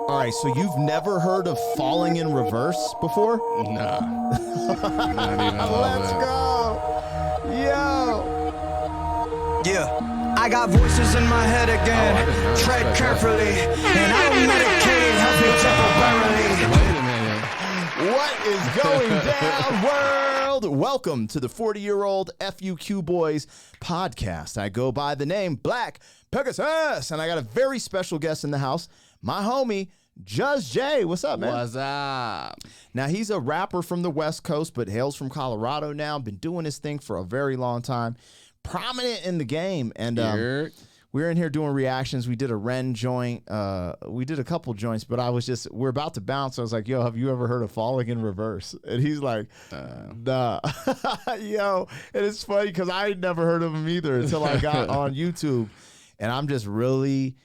All right, so you've never heard of falling in reverse before? Nah. Let's go. Yo. Yeah, I got voices in my head again. Tread carefully, and I don't medicate it, help me temporarily. Wait a minute. What is going down, world? Welcome to the 40-year-old FUQ Boys podcast. I go by the name Blackpegasus, and I got a very special guest in the house, my homie, Just Jay. What's up, man? What's up? Now, he's a rapper from the West Coast, but hails from Colorado now. Been doing his thing for a very long time. Prominent in the game. And we're in here doing reactions. We did a Ren joint. We did a couple joints, but we're about to bounce. I was like, yo, have you ever heard of falling in reverse? And he's like, nah. Yo, and it's funny because I had never heard of him either until I got on YouTube. And I'm just really,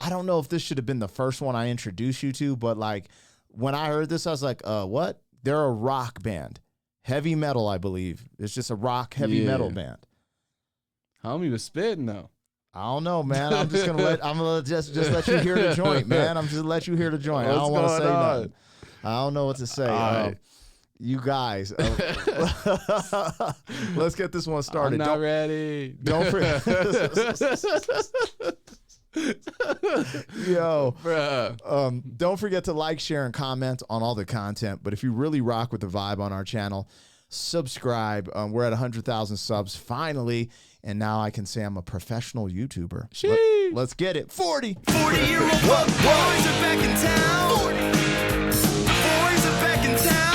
I don't know if this should have been the first one I introduced you to, but like when I heard this, I was like, what? They're a rock band. Heavy metal, I believe. It's just a rock heavy metal band. Homie was spitting though. I don't know, man. I'm gonna just let you hear the joint, man. I'm just gonna let you hear the joint. I don't want to say nothing. I don't know what to say. You guys, let's get this one started. I'm not ready. Don't forget. Yo, bruh. Don't forget to like, share, and comment on all the content. But if you really rock with the vibe on our channel, subscribe. We're at 100,000 subs finally, and now I can say I'm a professional YouTuber. Let's get it. 40-year-old boys are back in town. 40. The boys are back in town.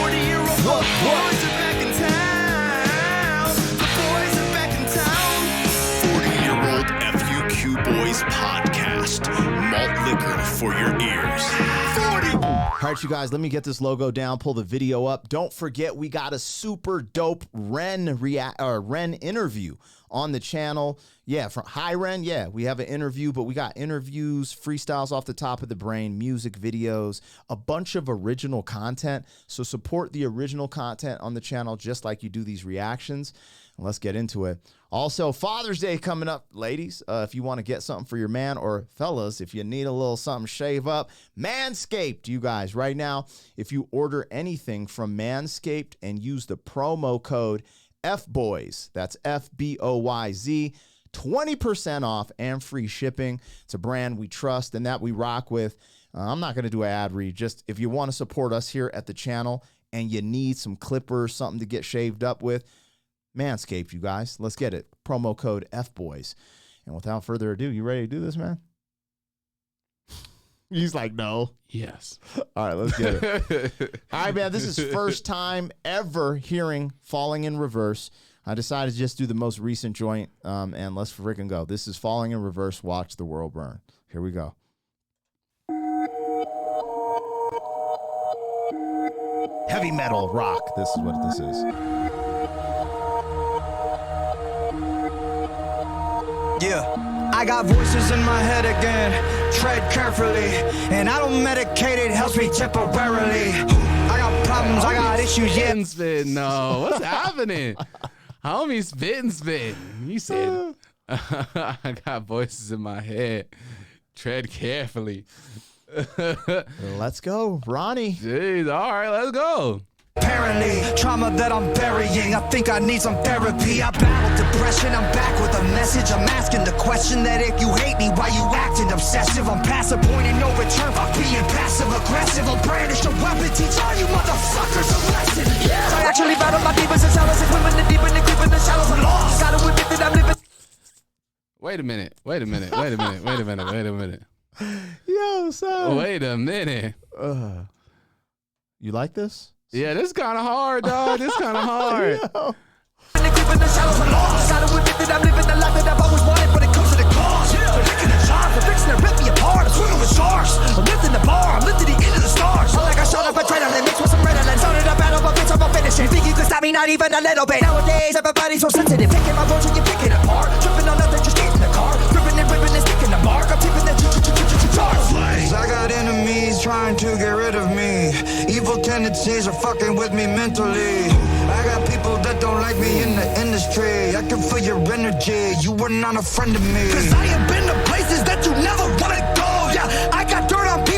40-year-old boys are back in town. The boys are back in town. 40-year-old FUQ Boys podcast. Malt liquor for your ears. 40. All right, you guys, let me get this logo down, pull the video up. Don't forget, we got a super dope Ren interview on the channel. Yeah, hi, Ren. Yeah, we have an interview, but we got interviews, freestyles off the top of the brain, music videos, a bunch of original content. So support the original content on the channel just like you do these reactions. Let's get into it. Also, Father's Day coming up, ladies. If you want to get something for your man, or fellas, if you need a little something shave up, Manscaped, you guys, right now, if you order anything from Manscaped and use the promo code FBOYZ, that's FBOYZ, 20% off and free shipping. It's a brand we trust and that we rock with. I'm not going to do an ad read. Just if you want to support us here at the channel and you need some clippers, something to get shaved up with, Manscaped, you guys. Let's get it. Promo code FBOYZ. And without further ado, you ready to do this, man? He's like, no. Yes. All right, let's get it. All right, man, this is first time ever hearing Falling in Reverse. I decided to just do the most recent joint, and let's freaking go. This is Falling in Reverse, Watch the World Burn. Here we go. Heavy metal rock. This is what this is. Yeah, I got voices in my head again. Tread carefully, and I don't medicate it, helps me temporarily. I got problems, I got issues, yeah. Spitting, no. What's happening? Homie spitting. You said, I got voices in my head. Tread carefully. Let's go, Ronnie. Jeez, all right, let's go. Apparently, trauma that I'm burying, I think I need some therapy. I battled depression, I'm back with a message. I'm asking the question that if you hate me, why you acting obsessive? I'm past a point and no return, fuck being passive aggressive. I'll brandish a weapon, teach all you motherfuckers a lesson. Yeah. I actually battle my demons and shallows, and women the deep and the creep in the shallows. I'm lost, gotta admit that I'm living. Wait a minute. Yo, son. Wait a minute. You like this? Yeah, this kind of hard, dog. This kind of hard. Yo. In the creep in the shallows, I'm lost, gotta admit that I'm living the life that I've always wanted when it comes to the cause. They're licking the jar, they're fixing to rip me apart. I'm swimming with sharks, I'm lifting the bar, I'm lifting the end of the stars. I like I shot up a adrenaline, mixed with some redolence. Started a battle, but bitch, I'm a finishing. Think you can stop me, not even a little bit. Nowadays, everybody's so sensitive. Picking my words when you're picking apart. Tripping on nothing, just get in the car. Gripping and ripping and sticking the mark. I'm tipping the charts. I got enemies trying to get rid of me. Evil tendencies are fucking with me mentally. I got people that don't like me in the industry. I can feel your energy, you were not a friend of me. Cause I have been to places that you never wanna go. Yeah, I got dirt on people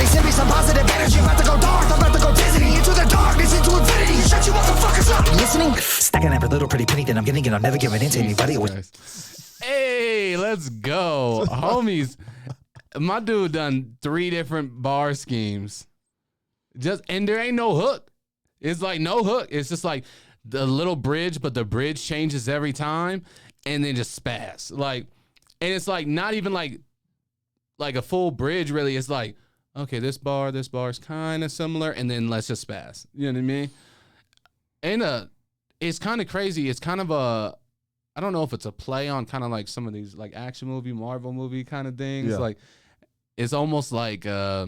Send me some positive energy. About to go dark. I'm about to go Disney. Into the darkness, into infinity. Shut you motherfuckers up. Listening? Stacking every little pretty penny that I'm getting, and I'm never giving in to anybody. Hey, let's go. Homies, my dude done 3 different bar schemes. And there ain't no hook. It's like no hook. It's just like the little bridge, but the bridge changes every time and then just spaz. Like, and it's like not even like a full bridge really. It's like, okay, this bar is kind of similar, and then let's just spaz. You know what I mean? And it's kind of crazy. It's kind of I don't know if it's a play on kind of like some of these like action movie, Marvel movie kind of things. Yeah. Like, it's almost like I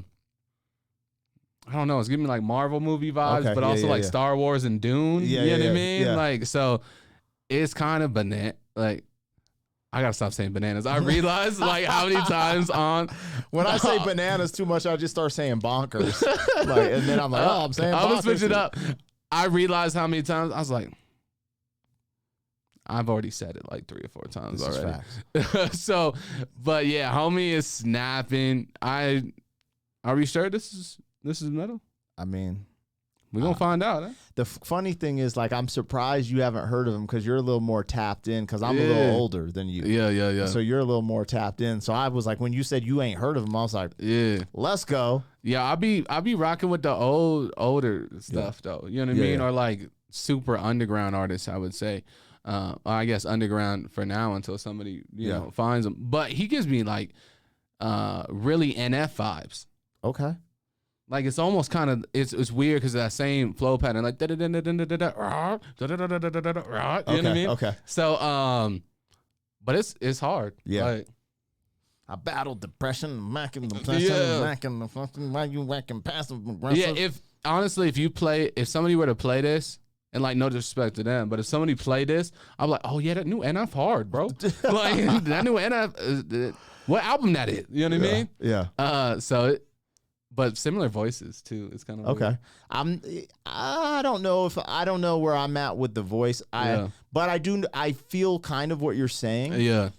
don't know. It's giving me like Marvel movie vibes, Okay, but also like Star Wars and Dune. Yeah, you know what I yeah, mean? yeah. Like, so it's kind of banana. Like, I gotta stop saying bananas. I realized like how many times on When I say bananas too much, I just start saying bonkers. Like, and then I'm like, oh, I'm saying bonkers. I'm gonna switch it up. I realized how many times I was like, I've already said it like 3 or 4 times This already. is facts. So, but yeah, homie is snapping. Are we sure this is metal? I mean, We're gonna find out. Huh? the funny thing is, like, I'm surprised you haven't heard of him because you're a little more tapped in because I'm a little older than you. Yeah. So you're a little more tapped in. So I was like, when you said you ain't heard of him, I was like, Yeah. let's go. Yeah, I'll be rocking with the older stuff though. You know what I mean? Yeah. Or like super underground artists, I would say. I guess underground for now until somebody you know finds him. But he gives me like really NF vibes. Okay. Like it's almost kind of it's weird because that same flow pattern like you know what I mean? Okay. So but it's hard. Yeah. Like, I battled depression, macking the depression, macking the fucking why you whacking passive aggressive. yeah, if somebody were to play this, and like no disrespect to them, but if somebody played this, I'm like, oh yeah, that new NF hard, bro. Like that new NF, what album that is? You know what I mean? Yeah. But similar voices too. It's kind of Okay. weird. I don't know where I'm at with the voice. But I feel kind of what you're saying. Yeah.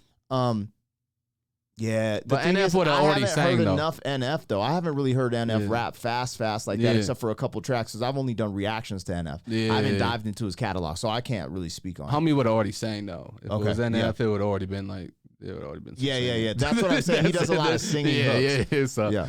Yeah, But NF would have already sang heard though. enough NF though. I haven't really heard NF rap fast like that, except for a couple tracks. Because I've only done reactions to NF. I haven't dived into his catalog, so I can't really speak on it. Homie would have already sang though. If it was NF, it would have already been like Yeah. That's what I'm saying. He does a lot of singing hooks. So. Yeah.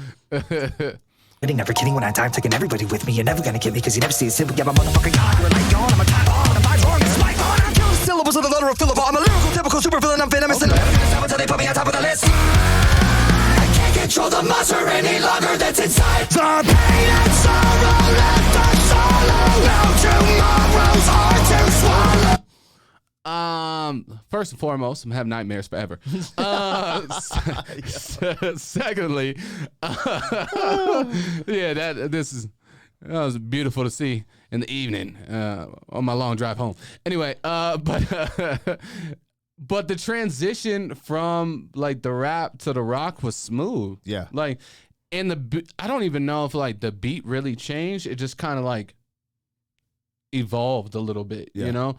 Never kidding when I die, I'm taking everybody with me. You're never gonna get me because you never see a simple. Yeah, my motherfucking God, you're a light gone. I'm a time bomb. I'm a vibe on. It's like on. I'm killing syllables of the letter of Philip. I'm a lyrical, typical super villain. I'm venomous and I'm until they put me on top of the list. I can't control the monster any longer that's inside. The pain and sorrow left us solo. Now tomorrow's hard to swallow. First and foremost, I'm gonna have nightmares forever. Secondly, that was beautiful to see in the evening on my long drive home. Anyway, but the transition from like the rap to the rock was smooth. Yeah. Like, and I don't even know if like the beat really changed. It just kind of like evolved a little bit, you know?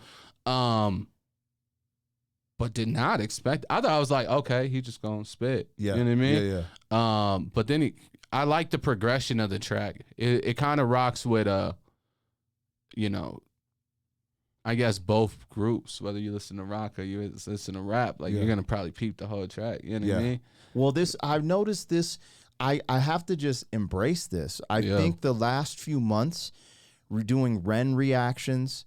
But did not expect. I thought I was like, okay, he just gonna spit. Yeah. You know what I mean? Yeah. But then I like the progression of the track. It kind of rocks with you know, I guess both groups. Whether you listen to rock or you listen to rap, like you're gonna probably peep the whole track. You know what I mean? Well, I've noticed this. I have to just embrace this. I think the last few months, we're doing Ren reactions.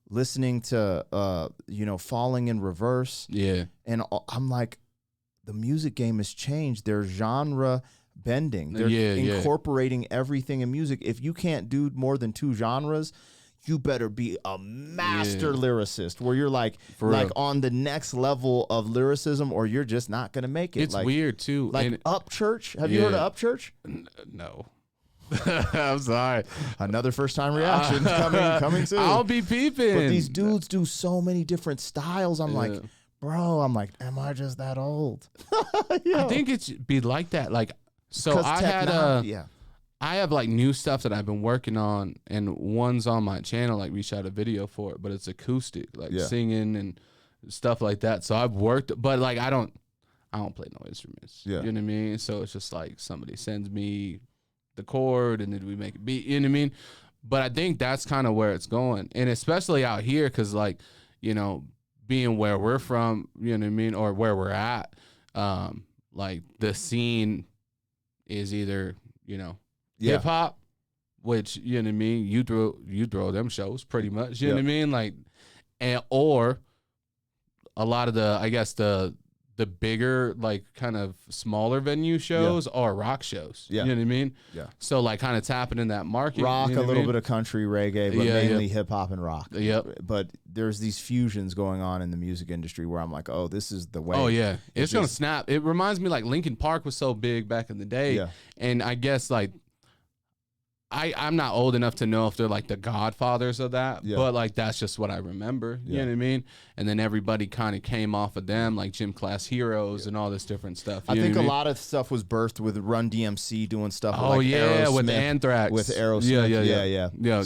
Listening to, Falling in Reverse. Yeah. And I'm like, the music game has changed. They're genre bending. They're incorporating everything in music. If you can't do more than 2 genres, you better be a master lyricist where you're like on the next level of lyricism or you're just not going to make it. It's weird too. Like Upchurch. Have you heard of Upchurch? No. I'm sorry. Another first time reaction coming soon. I'll be peeping. But these dudes do so many different styles. I'm like, bro, am I just that old? I think it should be like that. Like, so I have like new stuff that I've been working on, and one's on my channel. Like we shot a video for it, but it's acoustic, like singing and stuff like that. So I've worked, but like I don't play no instruments. Yeah. You know what I mean? So it's just like somebody sends me the chord and then we make it beat, you know what I mean? But I think that's kind of where it's going. And especially out here, because, like, you know, being where we're from, you know what I mean, or where we're at, like, the scene is either, you know, hip hop, which, you know what I mean, you throw them shows pretty much, you know what I mean, like, and or a lot of the, I guess the bigger, like, kind of smaller venue shows are rock shows. You know what I mean? Yeah. So, like, kind of tapping in that market. Rock, you know a little bit of country, reggae, but mainly hip hop and rock. Yep. But there's these fusions going on in the music industry where I'm like, oh, this is the way. Oh, yeah. It's going to snap. It reminds me, like, Linkin Park was so big back in the day. Yeah. And I guess, like, I'm not old enough to know if they're like the godfathers of that, but like that's just what I remember. You know what I mean? And then everybody kind of came off of them, like Gym Class Heroes and all this different stuff. I think a lot of stuff was birthed with Run DMC doing stuff. Oh like yeah, Aerosmith, with Anthrax, with Aerosmith. Yeah.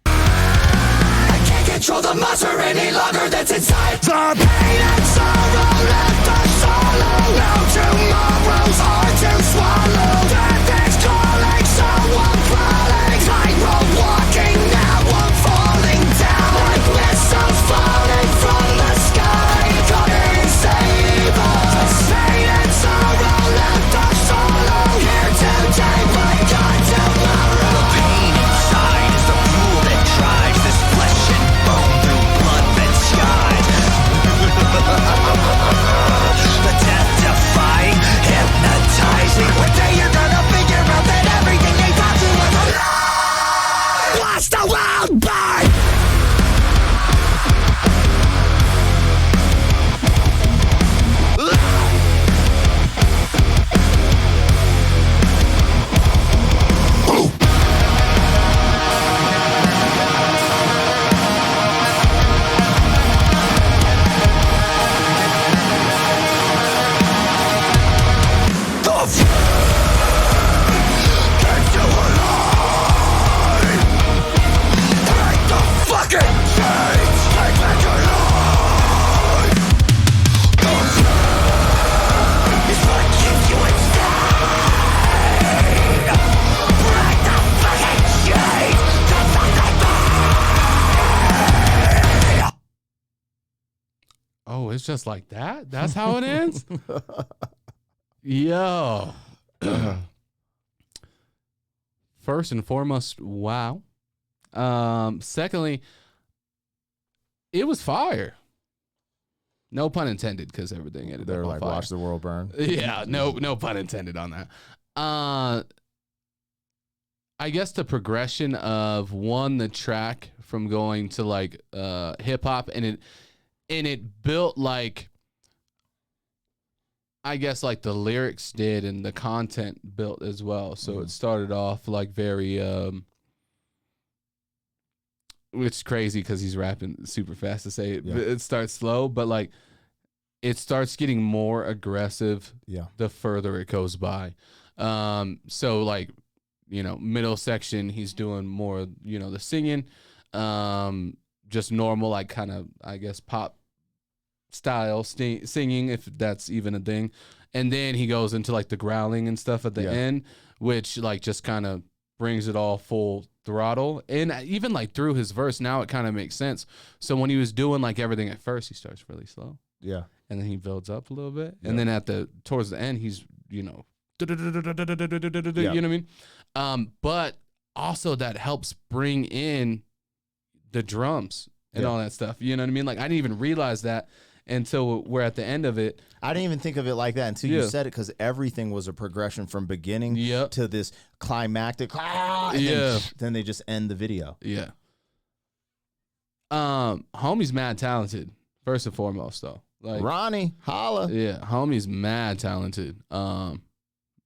I can't control the monster any longer that's inside. The pain and sorrow left us solo. No tomorrows are to swallow. Death is calling, so I'm crawling. Tightrope walking, now I'm falling down. Like missiles falling from the sky. Come and save us. Pain and sorrow left us solo. Here today, but gone tomorrow. The pain inside is the fuel that drives this flesh and bone through blood that skies. The death-defying, hypnotizing. One day you're gonna figure out that everything they taught you was a lie. Watch the world burn. Oh, it's just like that? That's how it ends? Yo. First and foremost, wow. Secondly, it was fire. No pun intended, because everything ended up on like, fire. watch the world burn. Yeah, no pun intended on that. I guess the progression of the track from going to like hip hop, and it built like, I guess like the lyrics did and the content built as well. So it started off like very it's crazy because he's rapping super fast to say it. It starts slow, but like it starts getting more aggressive the further it goes by. So like, you know, middle section, he's doing more, you know, the singing, just normal, like kind of, I guess, pop style singing, if that's even a thing. And then he goes into like the growling and stuff at the end, which like just kind of brings it all full throttle. And even like through his verse, now it kind of makes sense. So when he was doing like everything at first, he starts really slow. Yeah. And then he builds up a little bit. And then towards the end, he's, you know, you know what I mean? But also that helps bring in the drums and all that stuff. You know what I mean? Like I didn't even realize that until we're at the end of it. I didn't even think of it like that until you said it, because everything was a progression from beginning to this climactic. Then they just end the video. Yeah. Homie's mad talented, first and foremost, though. Like Ronnie, holla. Yeah, homie's mad talented.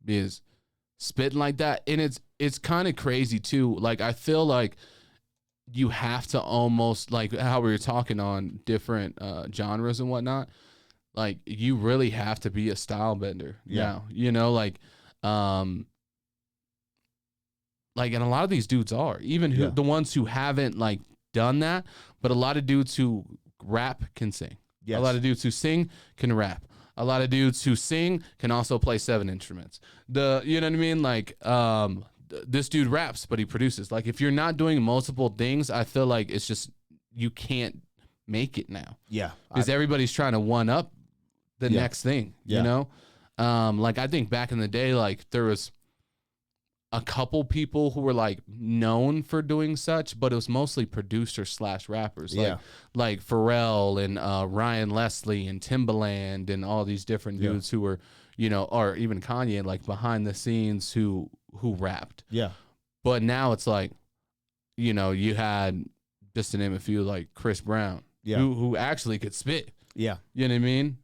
Because spitting like that, and it's kind of crazy too. Like I feel like you have to almost, like how we were talking on different genres and whatnot, like you really have to be a style bender now, you know, like and a lot of these dudes are, even the ones who haven't like done that, but a lot of dudes who rap can sing. A lot of dudes who sing can rap. a lot of dudes who sing can also play 7 instruments. You know what I mean? Like, this dude raps, but he produces. Like, if you're not doing multiple things, I feel like it's just, you can't make it now. Yeah. Because everybody's trying to one up the next thing, you know? Like, I think back in the day, like, there was a couple people who were like known for doing such, but it was mostly producers / rappers. Like Pharrell and Ryan Leslie and Timbaland and all these different dudes who were, you know, or even Kanye, like behind the scenes who rapped. Yeah. But now it's like, you know, you had, just to name a few, like Chris Brown, who actually could spit. Yeah. You know what I mean?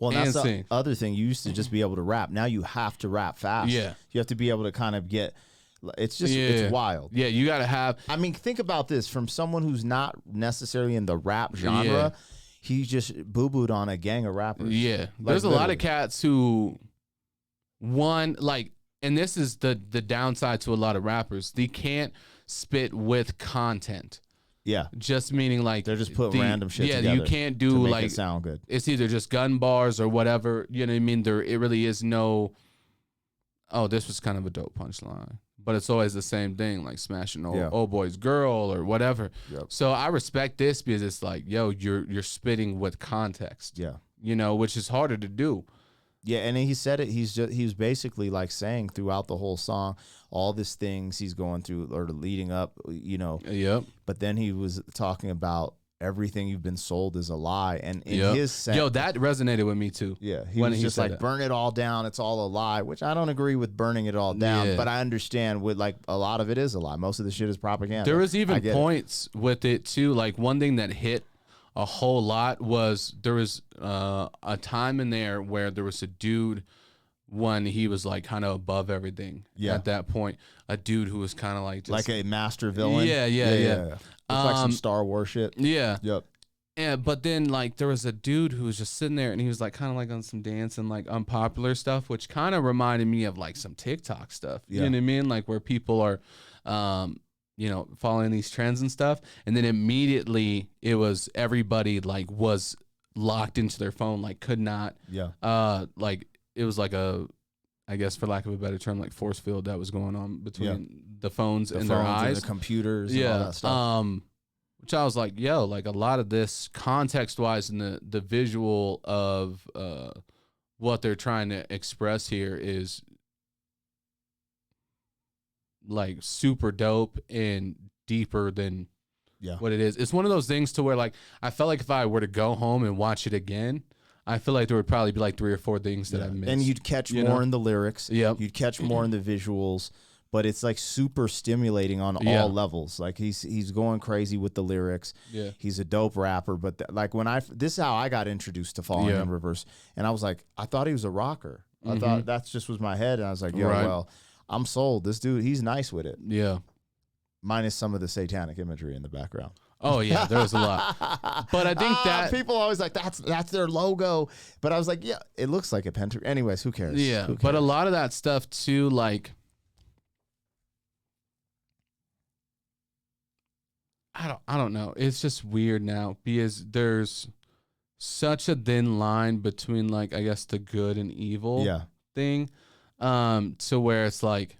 Well, that's the other thing. You used to just be able to rap. Now you have to rap fast. Yeah. You have to be able to kind of get, it's just, it's wild. Yeah, you got to have. I mean, think about this. From someone who's not necessarily in the rap genre, he just boo-booed on a gang of rappers. Yeah. Like, there's a lot of cats who, like, and this is the downside to a lot of rappers. They can't spit with content. Yeah, just meaning like they're just putting random shit together. Yeah, you can't do to make like it sound good. It's either just gun bars or whatever. You know what I mean? It really is no. Oh, this was kind of a dope punchline, but it's always the same thing, like smashing old boy's girl or whatever. Yep. So I respect this because it's like, yo, you're spitting with context. Yeah, you know, which is harder to do. Yeah, and he said it. He was basically like saying throughout the whole song all these things he's going through or leading up, you know. Yep. But then he was talking about everything you've been sold is a lie, and in his sense, that resonated with me too. Yeah, he was just like, burn it all down. It's all a lie, which I don't agree with burning it all down, but I understand with like a lot of it is a lie. Most of the shit is propaganda. There was even points with it too. Like one thing that hit a whole lot was there was a time in there where there was a dude when he was like kind of above everything at that point, a dude who was kind of like just, like a master villain. Yeah. Like some Star Wars shit. Yeah. Yep. Yeah, but then like there was a dude who was just sitting there and he was like kind of like on some dance and like unpopular stuff, which kind of reminded me of like some TikTok stuff. You know what I mean? Like where people are you know, following these trends and stuff. And then immediately it was everybody like was locked into their phone, like could not. Yeah. Like it was like a, I guess for lack of a better term, like force field that was going on between the phones and their eyes. And the computers and all that stuff. Which I was like, yo, like a lot of this context wise and the visual of what they're trying to express here is like super dope and deeper than what it is. It's one of those things to where like I felt like if I were to go home and watch it again, I feel like there would probably be like 3 or 4 things that I missed. And you'd catch more in the lyrics. Yep. You'd catch more in the visuals. But it's like super stimulating on all levels. Like he's going crazy with the lyrics. Yeah. He's a dope rapper. But like when this is how I got introduced to Falling in Reverse. And I was like, I thought he was a rocker. I thought that just was my head. And I was like, yo, well, I'm sold. This dude, he's nice with it. Yeah. Minus some of the satanic imagery in the background. Oh yeah, there was a lot. But I think that people always like that's their logo. But I was like, yeah, it looks like a pentagram. Anyways, who cares? Yeah. Who cares? But a lot of that stuff too, like I don't know. It's just weird now because there's such a thin line between like I guess the good and evil thing. To where it's like,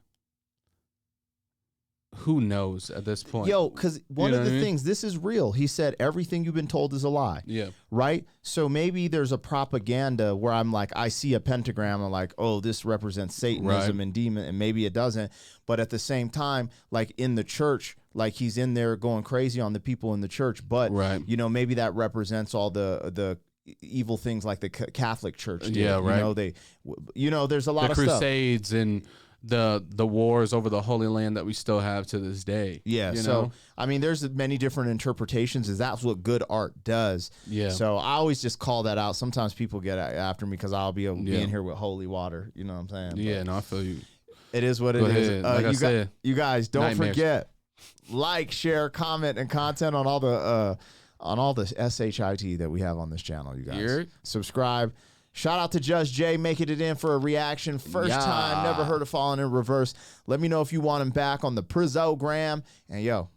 who knows at this point? Yo, because one of the things, this is real. He said, everything you've been told is a lie. Yeah. Right? So maybe there's a propaganda where I'm like, I see a pentagram. I'm like, oh, this represents Satanism and demon. And maybe it doesn't. But at the same time, like in the church, like he's in there going crazy on the people in the church. But, you know, maybe that represents all the evil things like the Catholic Church did. Yeah, right. You know, there's a lot of stuff. The Crusades and the wars over the Holy Land that we still have to this day. Yeah, so I mean, there's many different interpretations. That's what good art does. Yeah. So I always just call that out. Sometimes people get after me because I'll be in here with holy water. You know what I'm saying? Yeah, no, I feel you. It is what it is. Like you guys, don't forget, like, share, comment, and content on all the SHIT that we have on this channel, you guys. Subscribe. Shout out to Just Jay making it in for a reaction. First time, never heard of Falling in Reverse. Let me know if you want him back on the Prizogram. And yo,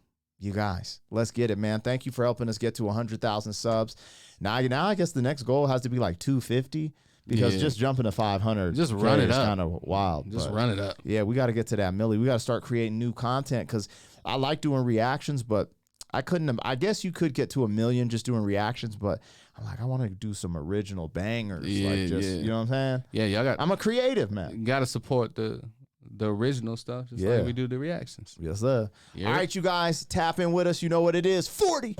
You guys, let's get it, man. Thank you for helping us get to 100,000 subs. Now I guess the next goal has to be like 250 because just jumping to 500 just run it up. Kind of wild. Just run it up. Yeah, we got to get to that milli. We got to start creating new content because I like doing reactions, but I guess you could get to 1 million just doing reactions, but I'm like, I want to do some original bangers. You know what I'm saying? Yeah, I'm a creative, man. You got to support the original stuff, just like we do the reactions. Yes, sir. Yeah. All right, you guys, tap in with us. You know what it is. 40.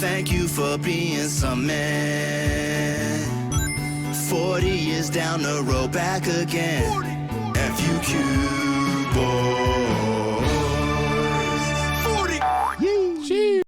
Thank you for being some man. 40 years down the road, back again. FUQ boys. 40. Yee.